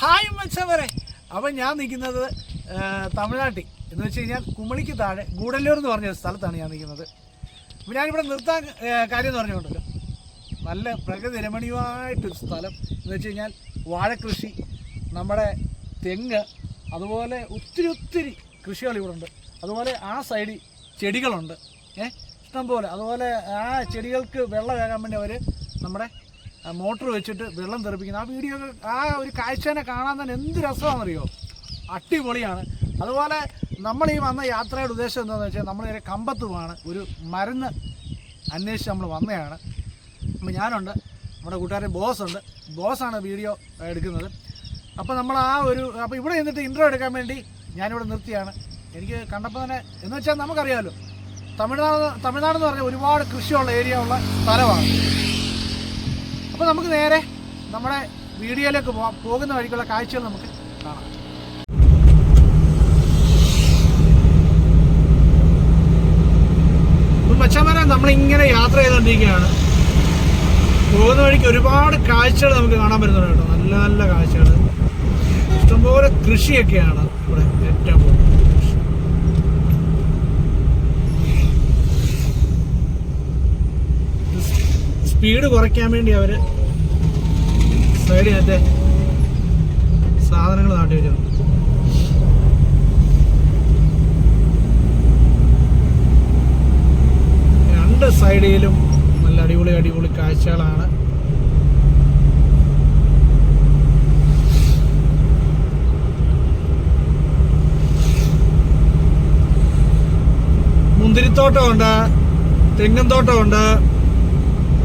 Hi മച്ചവരെ. അപ്പം ഞാൻ നിൽക്കുന്നത് തമിഴ്നാട്ടിൽ എന്ന് വെച്ച് കഴിഞ്ഞാൽ കുമളിക്ക് താഴെ ഗൂഡല്ലൂർ എന്ന് പറഞ്ഞ സ്ഥലത്താണ് ഞാൻ നിൽക്കുന്നത്. അപ്പോൾ ഞാനിവിടെ നിർത്താൻ കാര്യം എന്ന് പറഞ്ഞുകൊണ്ടല്ലോ, നല്ല പ്രകൃതി രമണീയമായിട്ടൊരു സ്ഥലം എന്ന് വെച്ച് കഴിഞ്ഞാൽ വാഴക്കൃഷി, നമ്മുടെ തെങ്ങ്, അതുപോലെ ഒത്തിരി കൃഷികൾ ഇവിടെ ഉണ്ട്. അതുപോലെ ആ സൈഡിൽ ചെടികളുണ്ട്, ഇഷ്ടംപോലെ. അതുപോലെ ആ ചെടികൾക്ക് വെള്ളം വേകാൻ വേണ്ടി അവർ നമ്മുടെ മോട്ടർ വെച്ചിട്ട് വെള്ളം തെറിപ്പിക്കുന്നത്. ആ വീഡിയോ, ആ ഒരു കാഴ്ചനെ കാണാൻ തന്നെ എന്ത് രസമാണെന്നറിയോ, അടിപൊളിയാണ്. അതുപോലെ നമ്മൾ ഈ വന്ന യാത്രയുടെ ഉദ്ദേശം എന്താണെന്ന് വെച്ചാൽ, നമ്മളൊരു കമ്പത്തുമാണ് ഒരു മരുന്ന് അന്വേഷിച്ച് നമ്മൾ വന്നതാണ്. അപ്പോൾ ഞാനുണ്ട്, നമ്മുടെ കൂട്ടുകാരൻ ബോസാണ് വീഡിയോ എടുക്കുന്നത്. അപ്പോൾ നമ്മൾ അപ്പോൾ ഇവിടെ നിന്നിട്ട് ഇൻട്രോ എടുക്കാൻ വേണ്ടി ഞാനിവിടെ നിർത്തിയാണ്. എനിക്ക് കണ്ടപ്പോൾ തന്നെ എന്ന് വെച്ചാൽ നമുക്കറിയാമല്ലോ, തമിഴ്നാട് എന്ന് പറഞ്ഞാൽ ഒരുപാട് കൃഷിയുള്ള ഏരിയ ഉള്ള സ്ഥലമാണ്. അപ്പോൾ നമുക്ക് നേരെ നമ്മുടെ വീഡിയോയിലേക്ക് പോകാം. പോകുന്ന വഴിക്കുള്ള കാഴ്ചകൾ നമുക്ക് കാണാം. മച്ചാന്മാരെ, നമ്മളിങ്ങനെ യാത്ര ചെയ്തുകൊണ്ടിരിക്കുകയാണ്. പോകുന്ന വഴിക്ക് ഒരുപാട് കാഴ്ചകൾ നമുക്ക് കാണാൻ പറ്റുന്നുണ്ട് കേട്ടോ. നല്ല നല്ല കാഴ്ചകൾ, ഇഷ്ടംപോലെ കൃഷിയൊക്കെയാണ് ഇവിടെ. ഏറ്റവും കൂടുതൽ സ്പീഡ് കുറയ്ക്കാൻ വേണ്ടി അവർ സൈഡിൽ മറ്റേ സാധനങ്ങൾ നാട്ടി വെച്ചിട്ടുണ്ട്. രണ്ട് സൈഡിലും നല്ല അടിപൊളി കാഴ്ചകളാണ്. മുന്തിരിത്തോട്ടമുണ്ട്, തെങ്ങും തോട്ടമുണ്ട്,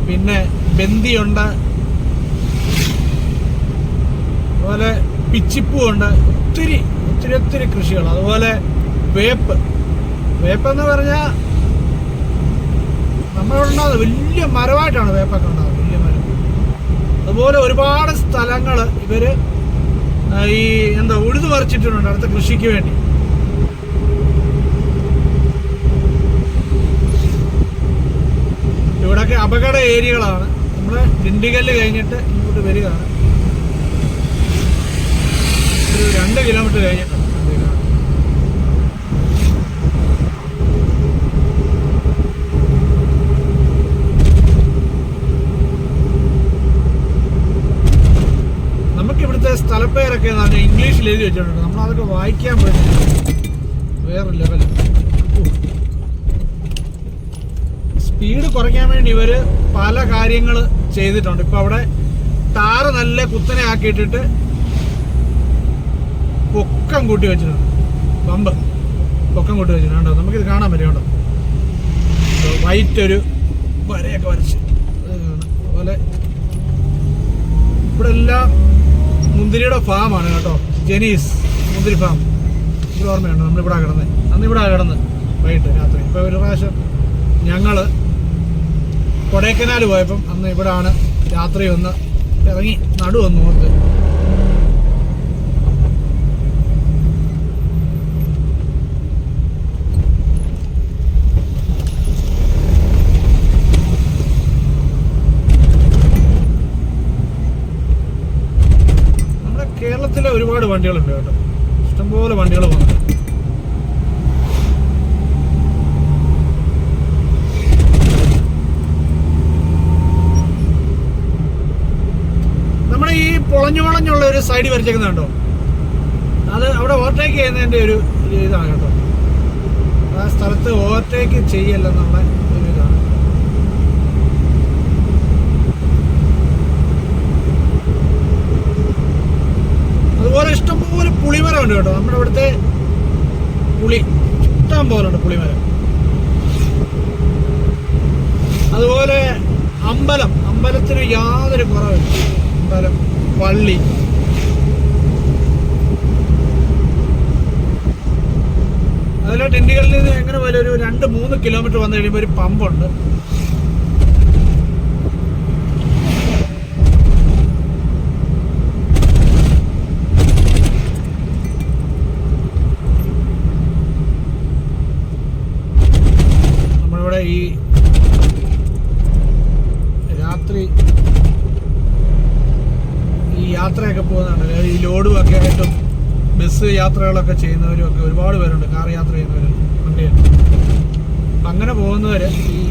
പിന്നെ ബന്ദിയുണ്ട്, അതുപോലെ പിച്ചിപ്പൂവുണ്ട്. ഒത്തിരി കൃഷികൾ. അതുപോലെ വേപ്പെന്ന് പറഞ്ഞാൽ നമ്മളിവിടെ ഉണ്ടാകുന്നത് വലിയ മരമായിട്ടാണ് വേപ്പൊക്കെ ഉണ്ടാകുന്നത്, വലിയ മരം. അതുപോലെ ഒരുപാട് സ്ഥലങ്ങൾ ഇവർ ഈ ഉഴുതു പറിച്ചിട്ടുണ്ട് അടുത്ത കൃഷിക്ക് വേണ്ടി. ഇവിടെയൊക്കെ അപകട ഏരിയകളാണ്. നമ്മുടെ ദിണ്ടിഗല്ല് കഴിഞ്ഞിട്ട് ഇങ്ങോട്ട് വരികയാണ്. ഒരു 2 കിലോമീറ്റർ കഴിഞ്ഞിട്ടുണ്ട്. നമുക്കിവിടുത്തെ സ്ഥലപ്പേരൊക്കെ ഇംഗ്ലീഷിൽ എഴുതി വെച്ചിട്ടുണ്ട്. നമ്മളതൊക്കെ വായിക്കാൻ പറ്റും. വേറെ ലെവൽ. സ്പീഡ് കുറയ്ക്കാൻ വേണ്ടി ഇവർ പല കാര്യങ്ങൾ ചെയ്തിട്ടുണ്ട്. ഇപ്പം അവിടെ ടാറ് നല്ല കുത്തനെ ആക്കിയിട്ടിട്ട് പൊക്കം കൂട്ടി വെച്ചിട്ടുണ്ട്. പൊക്കം കൂട്ടി വെച്ചിട്ടുണ്ട്. നമുക്കിത് കാണാൻ പറ്റും. വൈറ്റ് ഒരു വരയൊക്കെ വരച്ച് അതുപോലെ ഇവിടെ എല്ലാം മുന്തിരിയുടെ ഫാമാണ് കേട്ടോ. ജെനീസ് മുന്തിരി ഫാം. ഇത് ഓർമ്മയുണ്ടോ? നമ്മളിവിടെ കിടന്ന് വൈകിട്ട് രാത്രി. ഇപ്പോൾ ഒരു പ്രാവശ്യം ഞങ്ങൾ കൊടൈക്കനാൽ പോയപ്പം അന്ന് ഇവിടാണ് രാത്രി ഒന്ന് ഇറങ്ങി നടുവന്ന് ഓർത്ത്. നമ്മുടെ കേരളത്തിലെ ഒരുപാട് വണ്ടികളുണ്ട് കേട്ടോ. ഇഷ്ടംപോലെ വണ്ടികൾ പോകുന്നുണ്ട്. ഈ പൊളഞ്ഞുള്ള ഒരു സൈഡ് വരച്ചേക്കുന്നുണ്ടോ, അത് അവിടെ ഓവർടേക്ക് ചെയ്യുന്നതിൻ്റെ ഒരു ഇതാണ് കേട്ടോ. ആ സ്ഥലത്ത് ഓവർടേക്ക് ചെയ്യല്ലെന്നുള്ള ഒരു ഇതാണ്. അതുപോലെ ഇഷ്ടംപോലെ പുളിമരം ഉണ്ട് കേട്ടോ. നമ്മുടെ ഇവിടുത്തെ ഇഷ്ടം പോലെ ഉണ്ട് പുളിമരം. അതുപോലെ അമ്പലത്തിന് യാതൊരു കുറവില്ല. പള്ളി, അതിലെ ടിണ്ടികളിൽ നിന്ന് എങ്ങനെ പോലെ ഒരു 2-3 കിലോമീറ്റർ വന്നു കഴിയുമ്പോൾ ഒരു പമ്പുണ്ട്. നമ്മളിവിടെ ഈ രാത്രി യാത്രയൊക്കെ പോകുന്ന പോകുന്നുണ്ട്. ഈ ലോഡും ഒക്കെ ആയിട്ടും ബസ് യാത്രകളൊക്കെ ചെയ്യുന്നവരും ഒക്കെ ഒരുപാട് പേരുണ്ട്. കാർ യാത്ര ചെയ്യുന്നവരുണ്ട്, വണ്ടിയുണ്ട്. അപ്പം അങ്ങനെ പോകുന്നവർ ഈ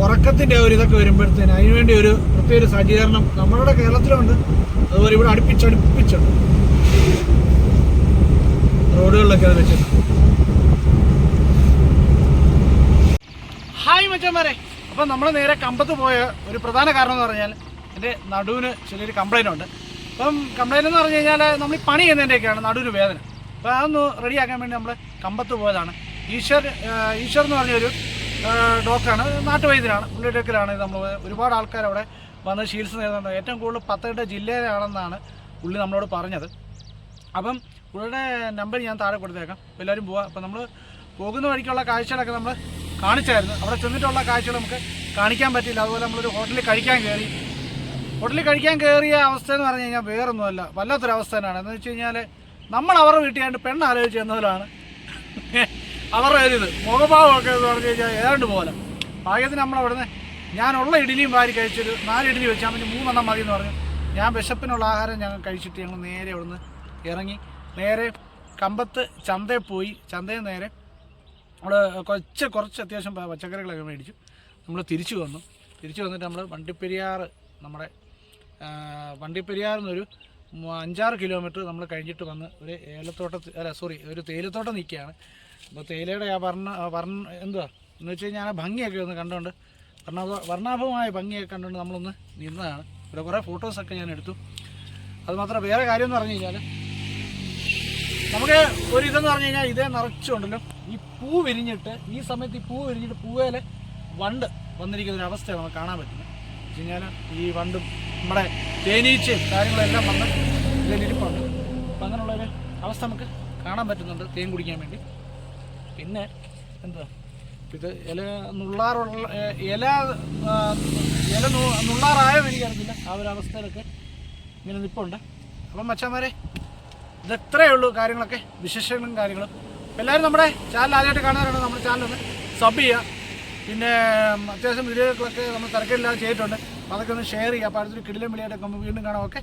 ഉറക്കത്തിൻ്റെ ഒരു ഇതൊക്കെ വരുമ്പോഴത്തേന് അതിനുവേണ്ടി ഒരു പ്രത്യേക സജ്ജീകരണം നമ്മളുടെ കേരളത്തിലുണ്ട്. അതുപോലെ ഇവിടെ അടുപ്പിച്ചടുപ്പിച്ചുണ്ട് റോഡുകളിലൊക്കെ അത് വെച്ചിട്ടുണ്ട്. ഹായ് മച്ചന്മാരെ, അപ്പം നമ്മൾ നേരെ കമ്പത്ത് പോയ ഒരു പ്രധാന കാരണം എന്ന് പറഞ്ഞാൽ എൻ്റെ നടുവിന് ചെറിയൊരു കംപ്ലൈൻ്റ് ഉണ്ട്. അപ്പം കംപ്ലൈൻ്റ് എന്ന് പറഞ്ഞു കഴിഞ്ഞാൽ നമ്മൾ ഈ പണി ചെയ്യുന്നതിൻ്റെയൊക്കെയാണ് നടുവിന് വേദന. അപ്പോൾ അതൊന്ന് റെഡിയാക്കാൻ വേണ്ടി നമ്മൾ കമ്പത്ത് പോയതാണ്. ഈശ്വർ എന്ന് പറഞ്ഞൊരു ഡോക്ടറാണ്, നാട്ടുവൈദ്യനാണ്, പുള്ളിയൊക്കെയാണ് നമ്മൾ ഒരുപാട് ആൾക്കാർ അവിടെ വന്ന് ചികിത്സ നേടുന്നുണ്ട്. ഏറ്റവും കൂടുതൽ പത്തനംതിട്ട ജില്ലയിലാണെന്നാണ് പുള്ളി നമ്മളോട് പറഞ്ഞത്. അപ്പം പുള്ളിയുടെ നമ്പർ ഞാൻ താഴെ കൊടുത്തേക്കാം, എല്ലാവരും പോവാം. അപ്പം നമ്മൾ പോകുന്ന വഴിക്കുള്ള കാഴ്ചകളൊക്കെ നമ്മൾ കാണിച്ചായിരുന്നു. അവിടെ ചെന്നിട്ടുള്ള കാഴ്ചകൾ നമുക്ക് കാണിക്കാൻ പറ്റില്ല. അതുപോലെ നമ്മളൊരു ഹോട്ടലിൽ കഴിക്കാൻ കയറിയ അവസ്ഥ എന്ന് പറഞ്ഞു കഴിഞ്ഞാൽ വേറൊന്നുമല്ല, വല്ലാത്തൊരവസ്ഥ തന്നെയാണ്. എന്ന് വെച്ച് കഴിഞ്ഞാൽ നമ്മൾ അവരുടെ വീട്ടിൽ പെണ്ണ് ആലോചിച്ച് എന്നതിലാണ് അവരുടെ ഒരു ഇത് മുഖഭാവമൊക്കെ എന്ന് പറഞ്ഞു കഴിഞ്ഞാൽ ഏതാണ്ട് പോലെ. ഭാഗ്യത്തിന് നമ്മളവിടുന്ന് ഞാനുള്ള ഇഡ്ഡലിയും വാരി കഴിച്ചൊരു 4 ഇഡ്ഡലി വെച്ചാൽ മതി, 3 എണ്ണം മതി എന്ന് പറഞ്ഞു. ഞാൻ വിശപ്പിനുള്ള ആഹാരം ഞങ്ങൾ കഴിച്ചിട്ട് ഞങ്ങൾ നേരെ ഇവിടുന്ന് ഇറങ്ങി നേരെ കമ്പത്ത് ചന്തയിൽ പോയി. ചന്തയിൽ നേരെ നമ്മൾ കുറച്ച് അത്യാവശ്യം പച്ചക്കറികളൊക്കെ മേടിച്ചു. നമ്മൾ തിരിച്ചു വന്നിട്ട് നമ്മൾ വണ്ടിപ്പെരിയാറിൽ നിന്നൊരു 5-6 കിലോമീറ്റർ നമ്മൾ കഴിഞ്ഞിട്ട് വന്ന് ഒരു തേയിലത്തോട്ടം നിൽക്കുകയാണ്. അപ്പോൾ തേയിലയുടെ ആ എന്തുവാ എന്ന് വെച്ച് കഴിഞ്ഞാൽ ആ ഭംഗിയൊക്കെ ഒന്ന് കണ്ടുകൊണ്ട് വർണ്ണാഭമായ ഭംഗിയൊക്കെ കണ്ടുകൊണ്ട് നമ്മളൊന്ന് നിന്നതാണ്. ഇവിടെ കുറേ ഫോട്ടോസൊക്കെ ഞാൻ എടുത്തു. അതുമാത്രം വേറെ കാര്യം എന്ന് പറഞ്ഞു കഴിഞ്ഞാൽ നമുക്ക് ഒരു ഇതെന്ന് പറഞ്ഞു കഴിഞ്ഞാൽ ഇതേ നിറച്ചുണ്ടല്ലോ ഈ പൂ വിരിഞ്ഞിട്ട് ഈ സമയത്ത് ഈ പൂ വിരിഞ്ഞിട്ട് പൂവേലെ വണ്ട് വന്നിരിക്കുന്ന ഒരു അവസ്ഥയാണ് നമുക്ക് കാണാൻ പറ്റുന്നത്. വെച്ച് കഴിഞ്ഞാൽ ഈ വണ്ടും നമ്മുടെ തേനീച്ചയും കാര്യങ്ങളെല്ലാം വന്ന് ഇതിലിരിപ്പുണ്ട്. അപ്പം അങ്ങനെയുള്ളൊരു അവസ്ഥ നമുക്ക് കാണാൻ പറ്റുന്നുണ്ട് തേൻ കുടിക്കാൻ വേണ്ടി. പിന്നെ എന്താ ഇത് ഇല നുള്ളാറായോ എനിക്കറിയില്ല. ആ ഒരു അവസ്ഥയിലൊക്കെ ഇങ്ങനെ നിൽപ്പുണ്ട്. അപ്പം മച്ചാന്മാരെ ഇതെത്രയേ ഉള്ളൂ കാര്യങ്ങളൊക്കെ, വിശേഷങ്ങളും കാര്യങ്ങളും. എല്ലാവരും നമ്മുടെ ചാനൽ ആദ്യമായിട്ട് കാണുന്നവരാണ് നമ്മുടെ ചാനലൊന്ന് സബ് ചെയ്യുക. പിന്നെ അത്യാവശ്യം വീഡിയോകളൊക്കെ നമ്മൾ തിരക്കില്ലാതെ ചെയ്തിട്ടുണ്ട്. അതൊക്കെ ഒന്ന് ഷെയർ ചെയ്യുക. അപ്പോൾ അടുത്തൊരു കിടിലം വിളിയായിട്ടൊക്കെ വീണ്ടും കാണാം. ഓക്കെ.